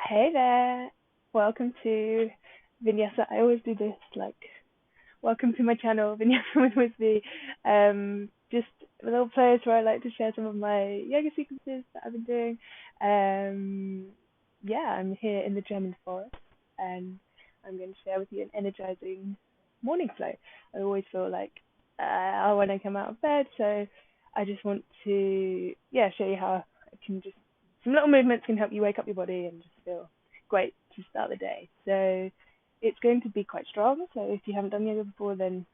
Hey there. Welcome to Vinyasa. I always do this, welcome to my channel, Vinyasa with Wisby. Just a little place where I like to share some of my yoga sequences that I've been doing. Um, yeah, I'm here in the German forest and I'm going to share with you an energizing morning flow. I always feel like when I come out of bed, so I just want to, show you how I can just some little movements can help you wake up your body and just feel great to start the day. So it's going to be quite strong. So if you haven't done yoga before, then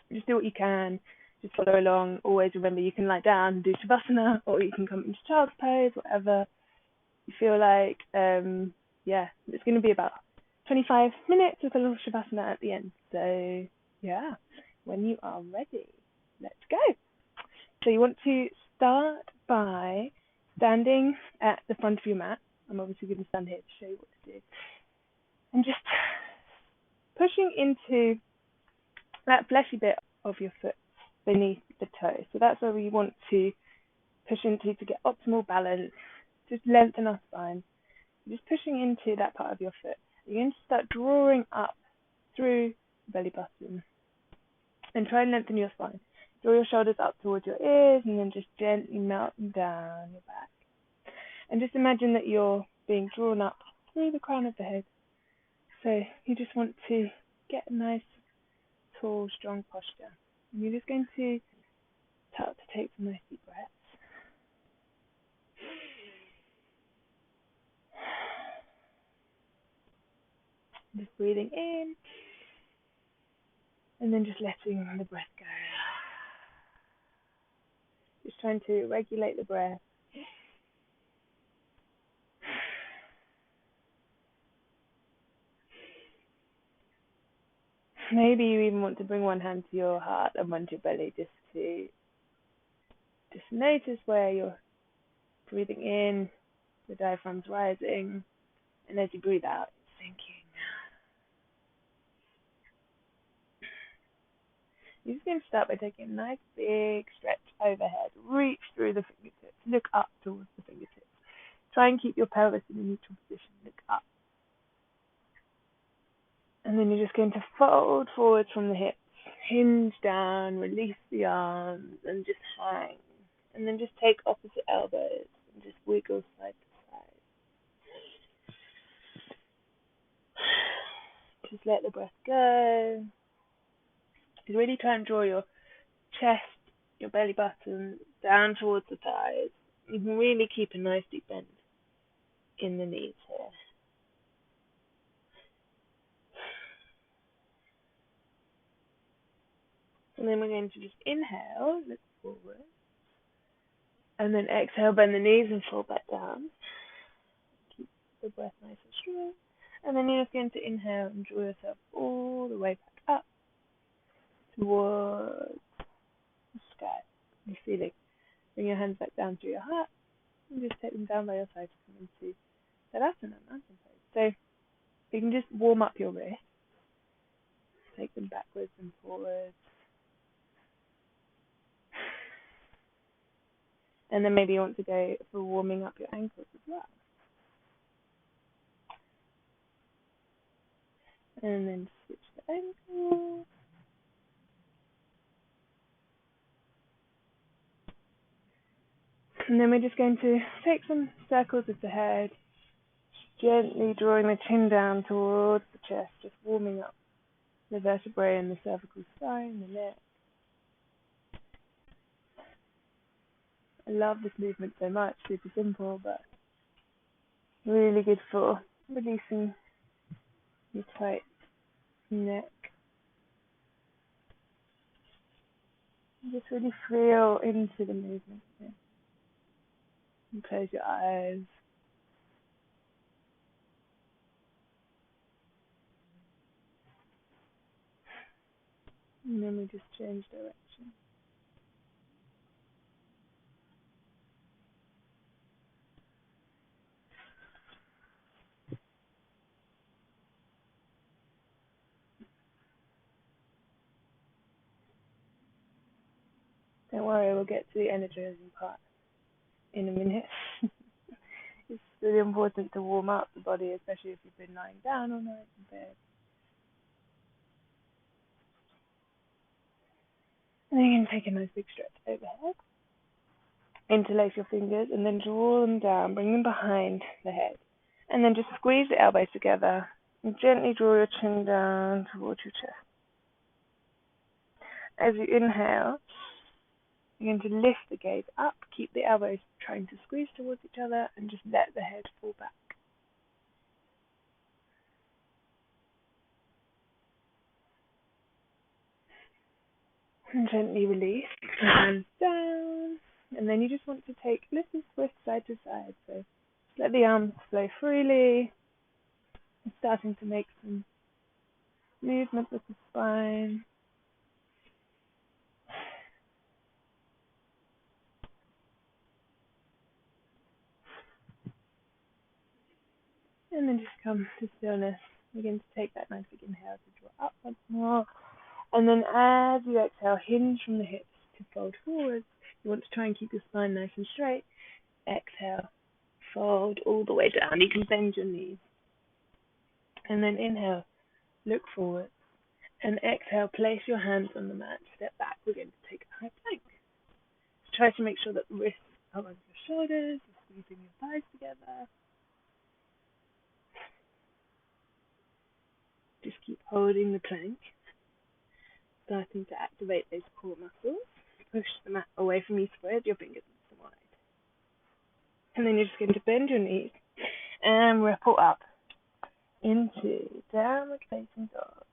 just do what you can. Just follow along. Always remember you can lie down and do shavasana, or you can come into child's pose, whatever you feel like. It's going to be about 25 minutes with a little shavasana at the end. So yeah, when you are ready, let's go. So you want to start by standing at the front of your mat. I'm obviously going to stand here to show you what to do. And just pushing into that fleshy bit of your foot beneath the toe. So that's where we want to push into to get optimal balance. Just lengthen our spine. Just pushing into that part of your foot. You're going to start drawing up through the belly button and try and lengthen your spine. Draw your shoulders up towards your ears and then just gently melt them down your back. And just imagine that you're being drawn up through the crown of the head. So you just want to get a nice, tall, strong posture. And you're just going to start to take some nice deep breaths. Just breathing in and then just letting the breath go. Just trying to regulate the breath. Maybe you even want to bring one hand to your heart and one to your belly just to notice where you're breathing in, the diaphragm's rising, and as you breathe out, it's sinking. You're just going to start by taking a nice big stretch overhead. Reach through the fingertips. Look up towards the fingertips. Try and keep your pelvis in a neutral position. Look up. And then you're just going to fold forward from the hips. Hinge down, release the arms, and just hang. And then just take opposite elbows and just wiggle side to side. Just let the breath go. Just really try and draw your chest, your belly button down towards the thighs. You can really keep a nice deep bend in the knees here. And then we're going to just inhale, look forward. And then exhale, bend the knees and fall back down. Keep the breath nice and strong. And then you're just going to inhale and draw yourself all the way back up towards the sky, the ceiling. Bring your hands back down through your heart and just take them down by your side to come into Tadasana, mountain pose. So you can just warm up your wrists. Take them backwards and forwards. And then maybe you want to go for warming up your ankles as well. And then switch the ankles. And then we're just going to take some circles with the head, gently drawing the chin down towards the chest, just warming up the vertebrae and the cervical spine, the neck. I love this movement so much, super simple, but really good for releasing your tight neck. Just really feel into the movement here. And close your eyes. And then we just change direction. Don't worry, we'll get to the energizing part in a minute. Just really important to warm up the body, especially if you've been lying down all night in bed. And then you can take a nice big stretch overhead. Interlace your fingers and then draw them down, bring them behind the head. And then just squeeze the elbows together and gently draw your chin down towards your chest. As you inhale, you're going to lift the gaze up, keep the elbows trying to squeeze towards each other, and just let the head fall back. And gently release the hands down. And then you just want to take little twists side to side. So just let the arms flow freely. And starting to make some movement with the spine. And then just come to stillness. Begin to take that nice big inhale to draw up once more. And then as you exhale, hinge from the hips to fold forwards. You want to try and keep your spine nice and straight. Exhale, fold all the way down. You can bend your knees. And then inhale, look forward. And exhale, place your hands on the mat. Step back. We're going to take a high plank. Try to make sure that the wrists are over your shoulders. You're squeezing your thighs together. Just keep holding the plank. Starting to activate those core muscles. Push the mat away from you, spread your fingers wide. And then you're just going to bend your knees and ripple up into downward facing dog.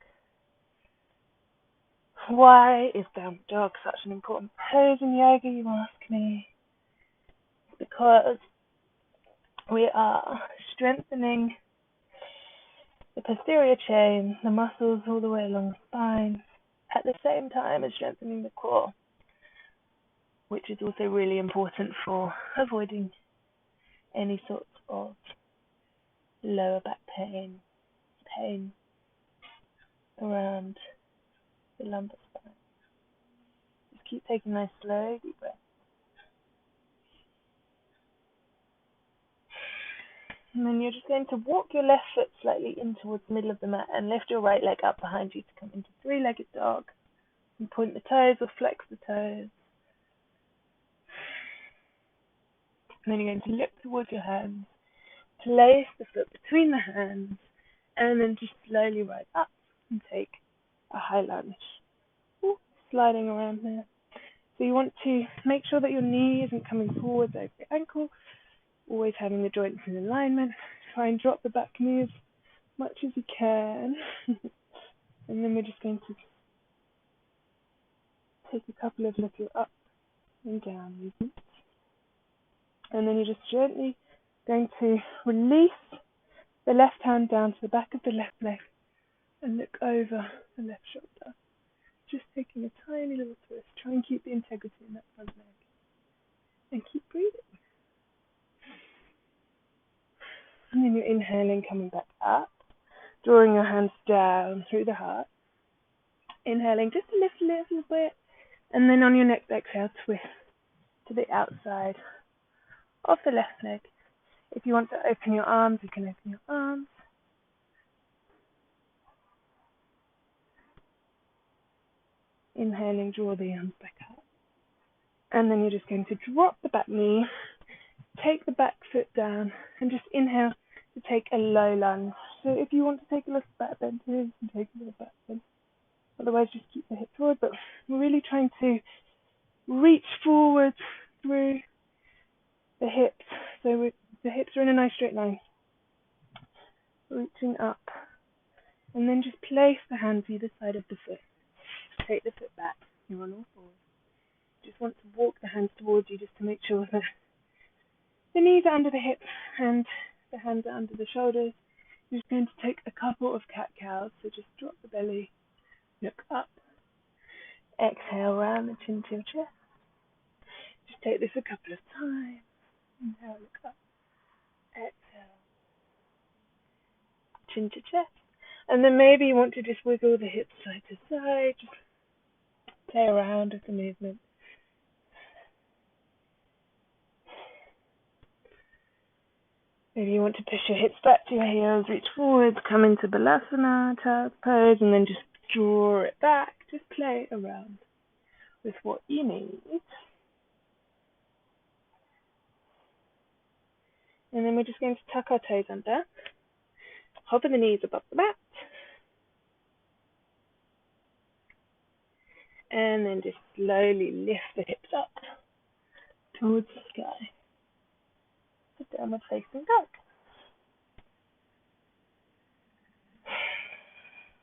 Why is downward dog such an important pose in yoga, you ask me? Because we are strengthening the posterior chain, the muscles all the way along the spine, at the same time as strengthening the core, which is also really important for avoiding any sorts of lower back pain around the lumbar spine. Just keep taking nice slow deep breaths. And then you're just going to walk your left foot slightly in towards the middle of the mat and lift your right leg up behind you to come into three-legged dog. And point the toes or flex the toes. And then you're going to look towards your hands, place the foot between the hands, and then just slowly rise up and take a high lunge. Ooh, sliding around there. So you want to make sure that your knee isn't coming forwards over your ankle, always having the joints in alignment. Try and drop the back knee as much as you can. And then we're just going to take a couple of little up and down movements. And then you're just gently going to release the left hand down to the back of the left leg and look over the left shoulder. Just taking a tiny little twist. Try and keep the integrity in that front leg. And keep breathing. And then you're inhaling, coming back up, drawing your hands down through the heart. Inhaling just to lift a little bit. And then on your next exhale, twist to the outside of the left leg. If you want to open your arms, you can open your arms. Inhaling, draw the arms back up. And then you're just going to drop the back knee, take the back foot down, and just inhale to take a low lunge. So if you want to take a little back bend here, you can take a little back bend. Otherwise, just keep the hips forward. But we're really trying to reach forward through the hips. So the hips are in a nice straight line. Reaching up. And then just place the hands either side of the foot. Take the foot back. You're on all fours. Just want to walk the hands towards you just to make sure that the knees are under the hips and the hands are under the shoulders. You're just going to take a couple of cat-cows. So just drop the belly, look up. Exhale, round the chin to your chest. Just take this a couple of times. Inhale, look up. Exhale, chin to chest. And then maybe you want to just wiggle the hips side to side. Just play around with the movement. Maybe you want to push your hips back to your heels, reach forward, come into Balasana, child's pose, and then just draw it back. Just play around with what you need. And then we're just going to tuck our toes under, hover the knees above the mat, and then just slowly lift the hips up towards the sky. The downward facing dog.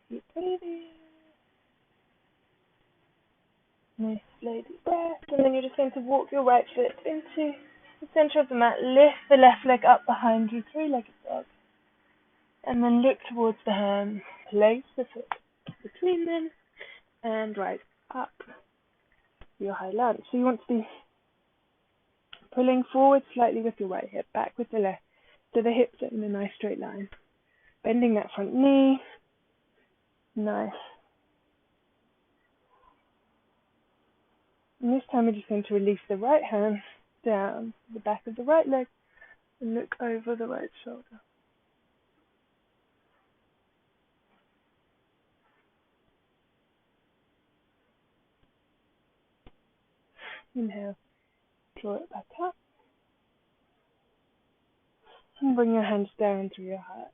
Keep breathing. Nice slow deep breath, and then you're just going to walk your right foot into the center of the mat, lift the left leg up behind you, three-legged dog, and then look towards the hands, place the foot between them, and rise up your high lunge. So you want to be pulling forward slightly with your right hip, back with the left, so the hips are in a nice straight line. Bending that front knee, nice. And this time we're just going to release the right hand down the back of the right leg and look over the right shoulder. Inhale, draw it back up. And bring your hands down through your heart.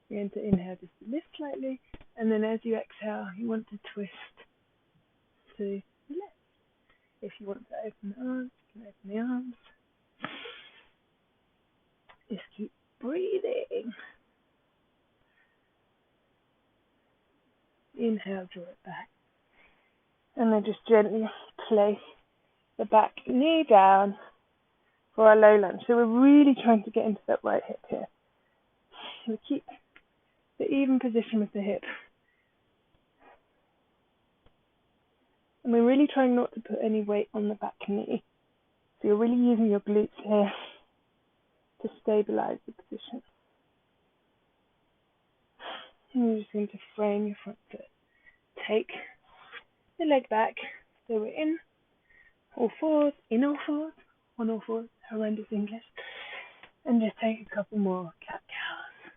You're going to inhale just to lift slightly, and then as you exhale, you want to twist to the left. If you want to open the arms, you can open the arms. Just keep breathing. Inhale, draw it back. And then just gently place the back knee down for our low lunge. So we're really trying to get into that right hip here. We keep the even position with the hip. And we're really trying not to put any weight on the back knee. So you're really using your glutes here to stabilize the position. And you're just going to frame your front foot. Take the leg back. So we're in all fours, on all fours, horrendous English. And just take a couple more cat-cows.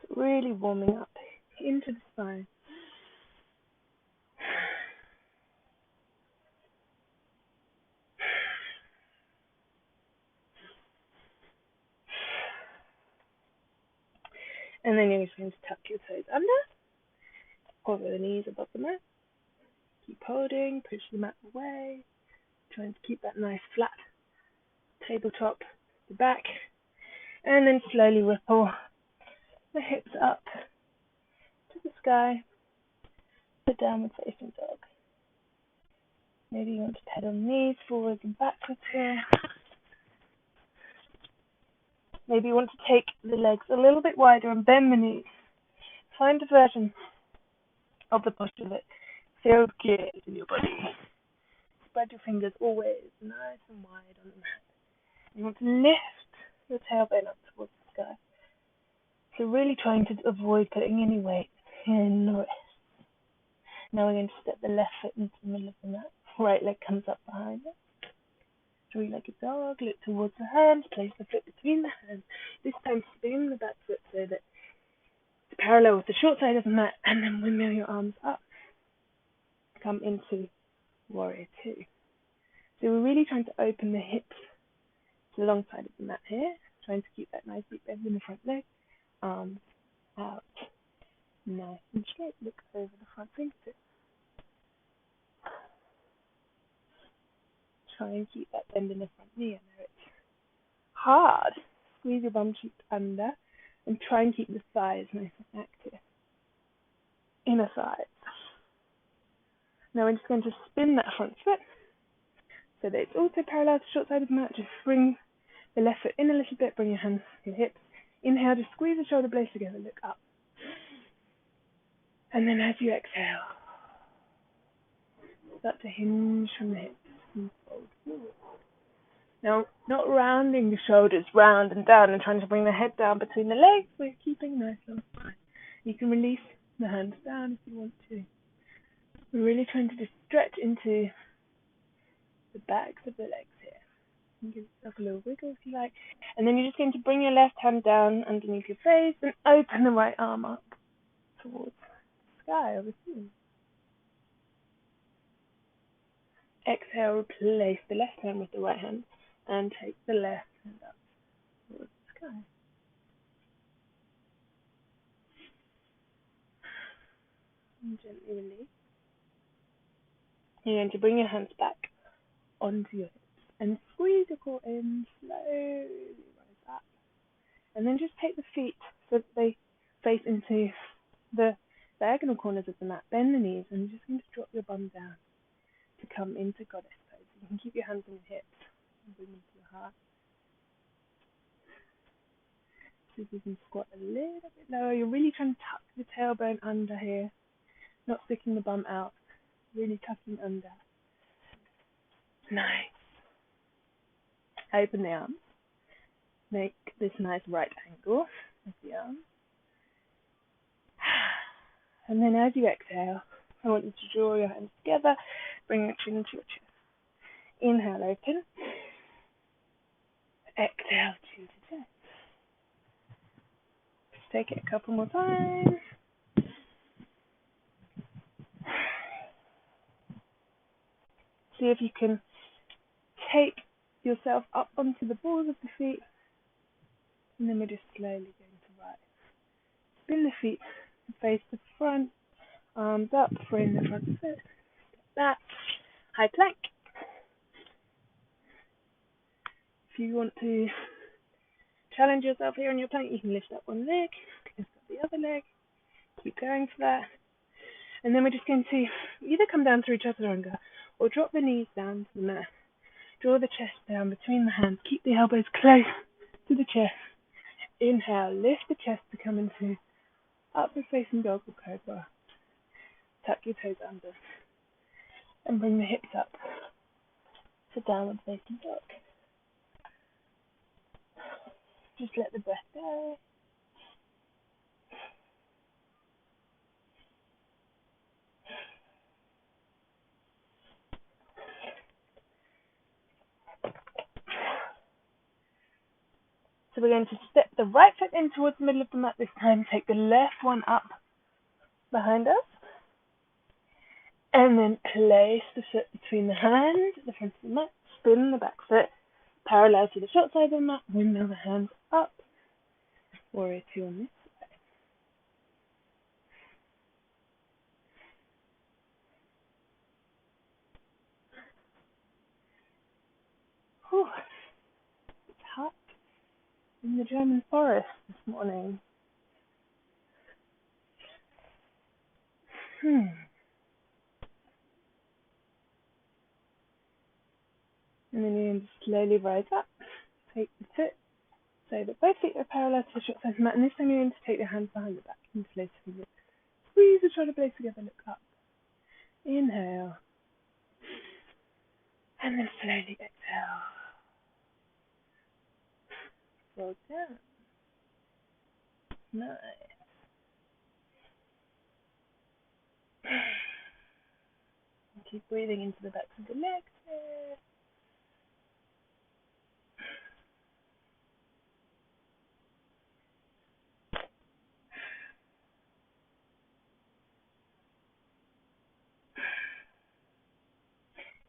So really warming up into the spine. And then you're just going to tuck your toes under, hover the knees above the mat, keep holding, push the mat away, trying to keep that nice flat tabletop to the back, and then slowly ripple the hips up to the sky, the downward facing dog. Maybe you want to pedal knees forwards and backwards here. Maybe you want to take the legs a little bit wider and bend the knees. Find a version of the posture that feels good in your body. Spread your fingers always nice and wide on the mat. You want to lift your tailbone up towards the sky. So really trying to avoid putting any weight in the wrist. Now we're going to step the left foot into the middle of the mat. Right leg comes up behind it. Three-legged dog, look towards the hands, place the foot between the hands. This time spin the back foot so that it's parallel with the short side of the mat, and then windmill your arms up. Come into warrior two. So we're really trying to open the hips to the long side of the mat here, trying to keep that nice deep bend in the front leg. Arms out, nice and straight. Look over the front fingertips. Try and keep that bend in the front knee. I know it's hard. Squeeze your bum cheek under and try and keep the thighs nice and active. Inner thighs. Now we're just going to spin that front foot so that it's also parallel to the short side of the mat. Just bring the left foot in a little bit, bring your hands to your hips. Inhale, just squeeze the shoulder blades together, look up. And then as you exhale, start to hinge from the hips and fold forward. Now, not rounding the shoulders round and down and trying to bring the head down between the legs, we're keeping nice long spine. You can release the hands down if you want to. We're really trying to just stretch into the backs of the legs here. You can give yourself a little wiggle if you like. And then you're just going to bring your left hand down underneath your face and open the right arm up towards the sky or the ceiling. Exhale, replace the left hand with the right hand and take the left hand up towards the sky. And gently release. You're going to bring your hands back onto your hips and squeeze your core in, slowly rise up. And then just take the feet so that they face into the diagonal corners of the mat. Bend the knees and you're just going to drop your bum down to come into goddess pose. You can keep your hands on your hips and bring them to your heart. See if you can squat a little bit lower. You're really trying to tuck the tailbone under here, not sticking the bum out, really tucking under. Nice. Open the arms. Make this nice right angle with the arms. And then as you exhale, I want you to draw your hands together, bring your chin to your chest. Inhale, open. Exhale, chin to chest. Take it a couple more times. See if you can take yourself up onto the balls of the feet, and then we're just slowly going to rise. Spin the feet, face the front, arms up, frame the front foot, back, high plank. If you want to challenge yourself here on your plank, you can lift up one leg, lift up the other leg, keep going for that. And then we're just going to either come down through chaturanga or drop the knees down to the mat. Draw the chest down between the hands, keep the elbows close to the chest. Inhale, lift the chest to come into upward facing dog or cobra. Tuck your toes under and bring the hips up to downward facing dog. Just let the breath go. So we're going to step the right foot in towards the middle of the mat this time. Take the left one up behind us. And then place the foot between the hands at the front of the mat. Spin the back foot parallel to the short side of the mat. Windmill the hands up. Warrior 2 on this side. Whew. It's hot in the German forest this morning. And then you're going to slowly rise up. Take the foot so that both feet are parallel to the short side of the mat. And this time you're going to take your hands behind the back and place fingers. Squeeze the shoulder blades together, look up. Inhale. And then slowly exhale. Roll down. Nice. Keep breathing into the backs of the legs here.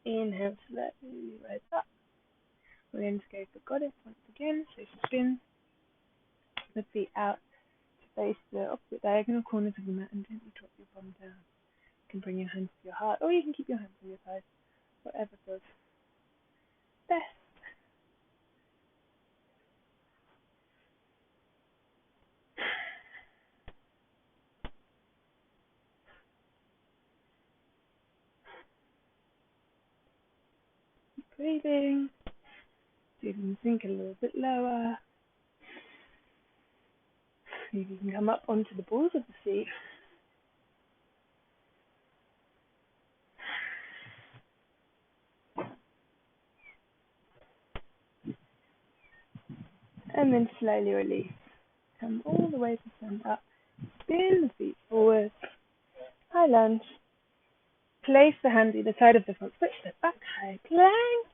Inhale, slowly rise up. We're going to go for goddess once again. So spin the feet out to face the opposite diagonal corners of the mat and gently drop your bum down. You can bring your hands to your heart, or you can keep your hands on your thighs, whatever feels best. Keep breathing. See if you can sink a little bit lower. See if you can come up onto the balls of the feet. And then slowly release. Come all the way to stand up. Spin the feet forward. High lunge. Place the hands either side of the front foot. Step back. High plank.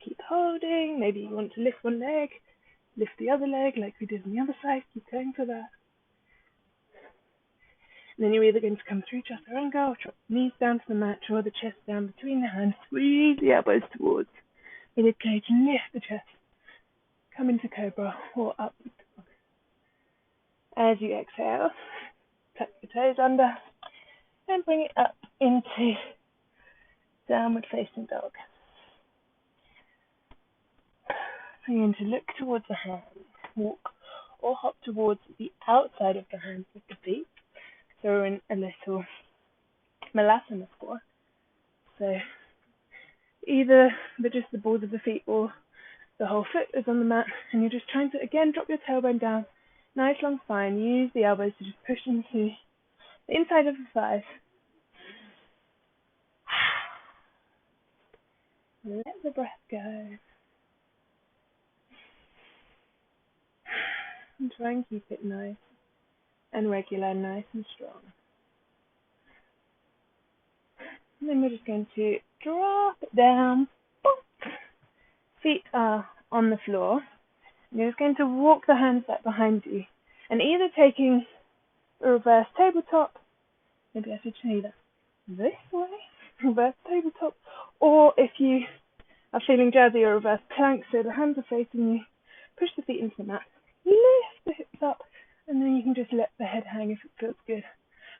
Keep holding. Maybe you want to lift one leg, lift the other leg like we did on the other side. Keep going for that. And then you're either going to come through chaturanga or drop the knees down to the mat, draw the chest down between the hands, squeeze the elbows towards the rib cage, lift the chest. Come into cobra or up. As you exhale, tuck your toes under and bring it up into downward facing dog. So you're going to look towards the hands, walk or hop towards the outside of the hands with the feet. So we're in a little malasana squat. So either just the balls of the feet or the whole foot is on the mat, and you're just trying to, again, drop your tailbone down. Nice long spine. Use the elbows to just push into the inside of the thighs. Let the breath go. And try and keep it nice and regular, nice and strong. And then we're just going to drop it down. Boop. Feet are on the floor. You're just going to walk the hands back behind you. And either taking a reverse tabletop, maybe I should show you that this way, reverse tabletop, or if you are feeling jazzy, or reverse plank, so the hands are facing you, push the feet into the mat, lift the hips up, and then you can just let the head hang if it feels good.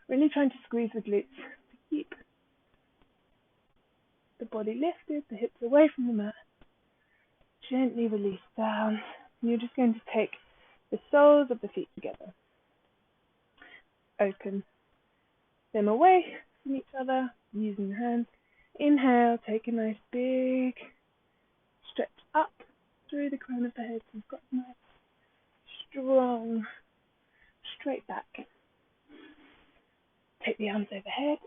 Really trying to squeeze the glutes to keep the body lifted, the hips away from the mat. Gently release down. And you're just going to take the soles of the feet together. Open them away from each other using the hands. Inhale, take a nice big stretch up through the crown of the head. So you've got a nice, strong, straight back. Take the arms overhead.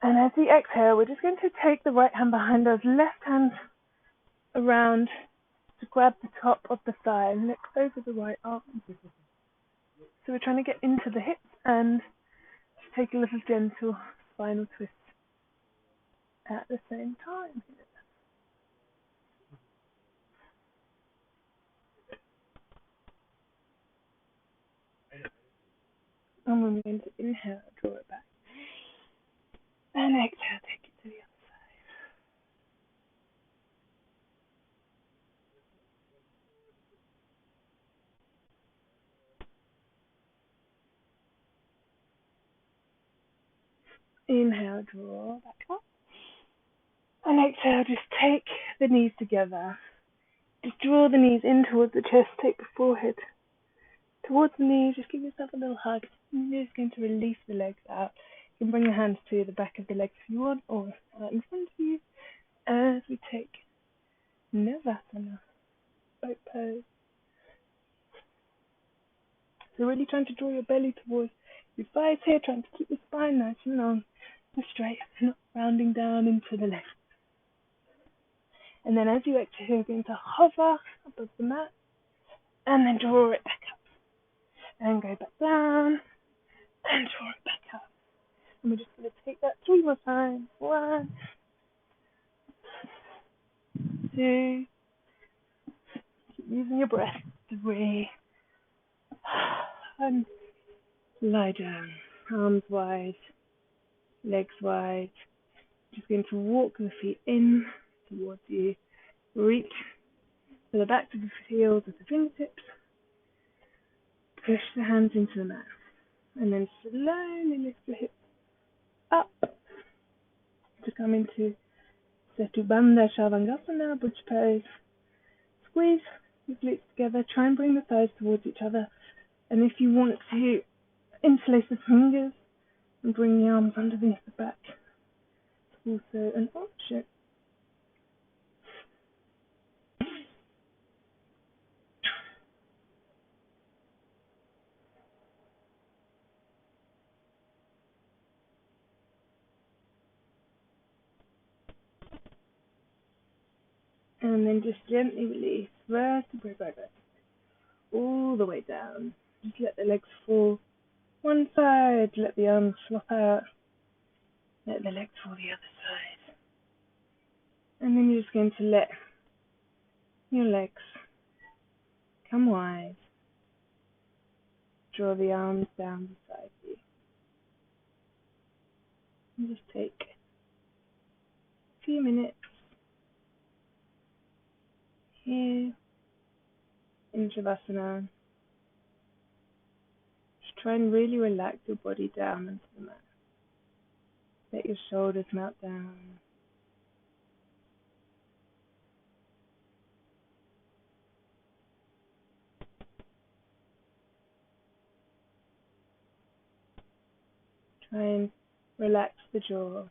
And as we exhale, we're just going to take the right hand behind us, left hand around to grab the top of the thigh and look over the right arm. So we're trying to get into the hips and take a little gentle spinal twist at the same time. And we're going to inhale, draw it back. And exhale, take it to the other side. Inhale, draw back up. And exhale, just take the knees together. Just draw the knees in towards the chest, take the forehead towards the knees, just give yourself a little hug. And you're just going to release the legs out. You can bring your hands to the back of the legs if you want, or out in front of you, as we take Navasana, boat pose. So really trying to draw your belly towards your thighs here, trying to keep the spine nice and long and straight, not rounding down into the left. And then as you exhale, you're going to hover above the mat and then draw it back up. And go back down and draw it back up. And we're just going to take that 3 more times. 1, 2, keep using your breath. 3, and lie down, arms wide, legs wide. Just going to walk the feet in towards you. Reach to the backs of the heels with the fingertips. Push the hands into the mat. And then slowly lift the hips up to come into Setu Bandha Shavasana, bridge pose. Squeeze the glutes together. Try and bring the thighs towards each other. And if you want to interlace the fingers and bring the arms underneath the back, it's also an option. And then just gently release vertebrae by vertebrae, all the way down. Just let the legs fall one side, let the arms flop out. Let the legs fall the other side. And then you're just going to let your legs come wide. Draw the arms down beside you. And just take a few minutes here in Shavasana. Just try and really relax your body down into the mat. Let your shoulders melt down. Try and relax the jaw.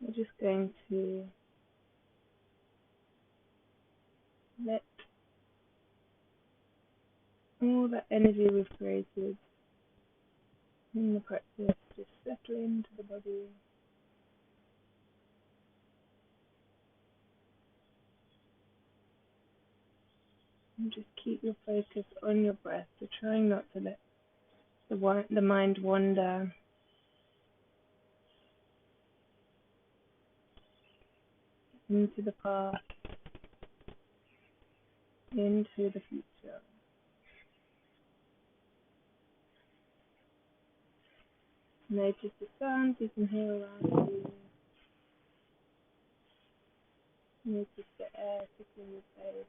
We're just going to let all that energy we've created in the practice just settle into the body. And just keep your focus on your breath. So trying not to let the mind wander into the past, into the future. Notice the sounds you can hear around you. Notice the air tickling your face.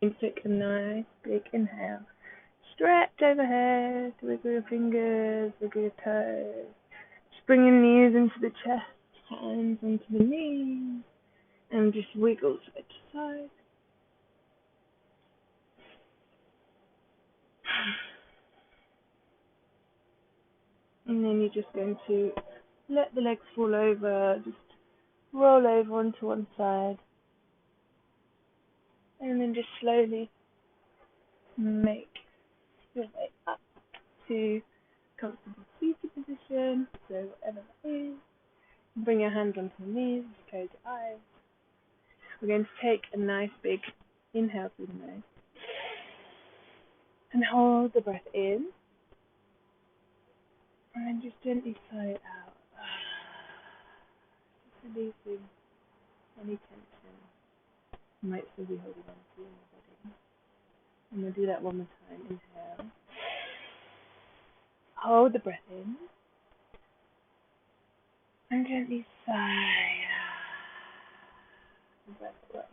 And take a nice big inhale. Stretch overhead, wiggle your fingers, wiggle your toes. Just bring your knees into the chest, hands onto the knees, and just wiggle side to side. And then you're just going to let the legs fall over, just roll over onto one side. And then just slowly make your way up to comfortable seated position, so whatever that is. Bring your hands onto your knees, close your eyes. We're going to take a nice big inhale through the nose. And hold the breath in. And just gently sigh it out. Just releasing any tension you might still be holding on to in your body. And we'll do that one more time. Inhale. Hold the breath in. And gently sigh the breath away.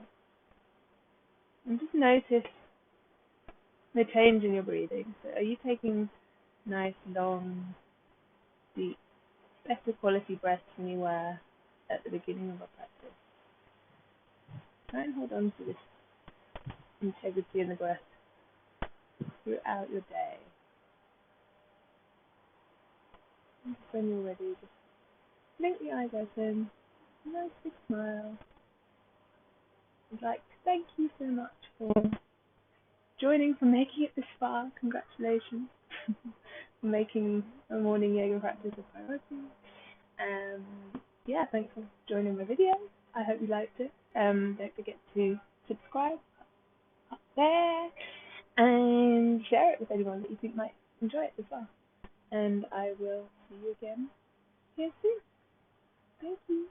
And just notice the change in your breathing. So are you taking nice, long, deep, better quality breaths than you were at the beginning of our practice? Try and hold on to this integrity in the breath throughout your day. And when you're ready, just blink the eyes open, a nice big smile. I'd like to thank you so much for joining, for making it this far. Congratulations for making a morning yoga practice a priority. Yeah, thanks for joining my video. I hope you liked it. Don't forget to subscribe up there and share it with anyone that you think might enjoy it as well. And I will see you again here soon. Thank you.